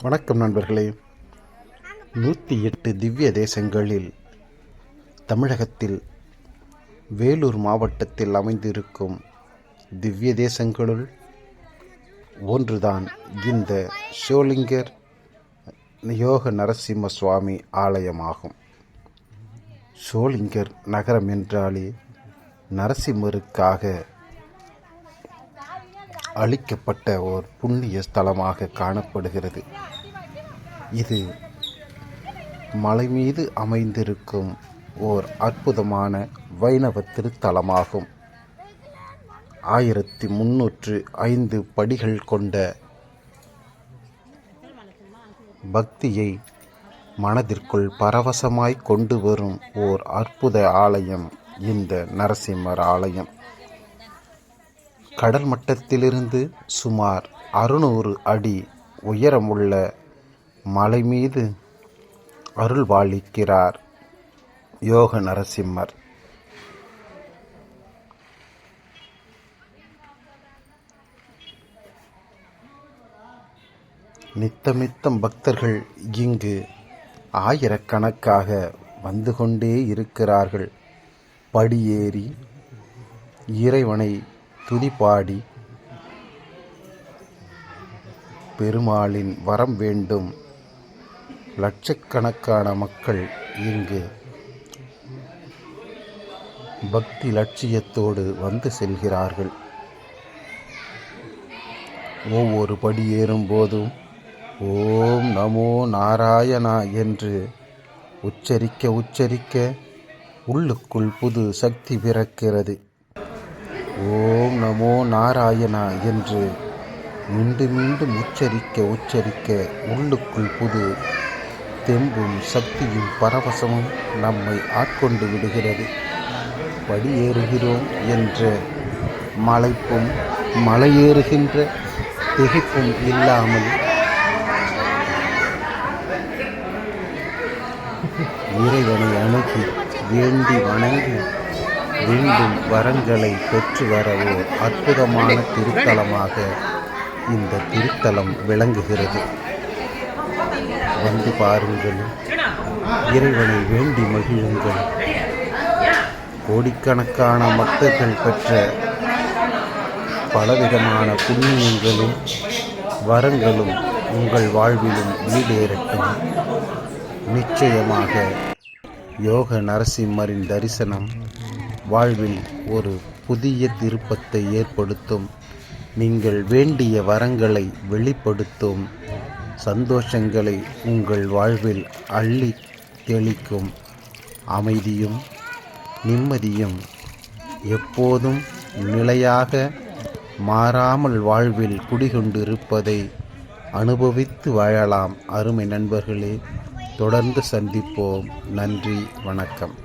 வணக்கம் நண்பர்களே. 108 திவ்ய தேசங்களில் தமிழகத்தில் வேலூர் மாவட்டத்தில் அமைந்திருக்கும் திவ்ய தேசங்களுள் ஒன்றுதான் இந்த ஷோலிங்கர் யோக நரசிம்ம சுவாமி ஆலயமாகும். ஷோலிங்கர் நகரம் என்றாலே நரசிம்மருக்காக அளிக்கப்பட்ட ஓர் புண்ணிய ஸ்தலமாக காணப்படுகிறது. இது மலை மீது அமைந்திருக்கும் ஓர் அற்புதமான வைணவ திருத்தலமாகும். 1305 படிகள் கொண்ட பக்தியை மனதிற்குள் பரவசமாய் கொண்டு வரும் ஓர் அற்புத ஆலயம் இந்த நரசிம்மர் ஆலயம். கடல் மட்டத்திலிருந்து சுமார் 600 அடி உயரமுள்ள மலை மீது அருள்பாலிக்கிறார் யோக நரசிம்மர். நித்தமித்தம் பக்தர்கள் இங்கு ஆயிரக்கணக்காக வந்து கொண்டே இருக்கிறார்கள். படியேறி இறைவனை துதிபாடி பெருமாளின் வரம் வேண்டும். லட்சக்கணக்கான மக்கள் இங்கு பக்தி லட்சியத்தோடு வந்து செல்கிறார்கள். ஒவ்வொரு படியேறும் போதும் ஓம் நமோ நாராயணா என்று உச்சரிக்க உள்ளுக்குள் புது சக்தி பிறக்கிறது. ஓம் நமோ நாராயணா என்று மீண்டும் உச்சரிக்க உள்ளுக்குள் புது தெம்பும் சக்தியும் பரவசமும் நம்மை ஆட்கொண்டு விடுகிறது. படியேறுகிறோம் என்ற மலைப்பும் மலையேறுகின்ற திகைப்பும் இல்லாமல் இறைவனை அணுகி வேண்டி வணங்கி வேண்டும் வரங்களை பெற்று வரவோ அற்புதமான திருத்தலமாக இந்த திருத்தலம் விளங்குகிறது. வந்து பாருங்கள், இறைவனை வேண்டி மகிழுங்கள். கோடிக்கணக்கான பக்தர்கள் பெற்ற பலவிதமான புண்ணியங்களும் வரங்களும் உங்கள் வாழ்விலும் ஈடேறட்டும். நிச்சயமாக யோக நரசிம்மரின் தரிசனம் வாழ்வில் ஒரு புதிய திருப்பத்தை ஏற்படுத்தும். நீங்கள் வேண்டிய வரங்களை வெளிப்படுத்தும். சந்தோஷங்களை உங்கள் வாழ்வில் அள்ளி தெளிக்கும். அமைதியும் நிம்மதியும் எப்போதும் நிலையாக மாறாமல் வாழ்வில் குடிகொண்டிருப்பதை அனுபவித்து வாழலாம். அருமை நண்பர்களே, தொடர்ந்து சந்திப்போம். நன்றி, வணக்கம்.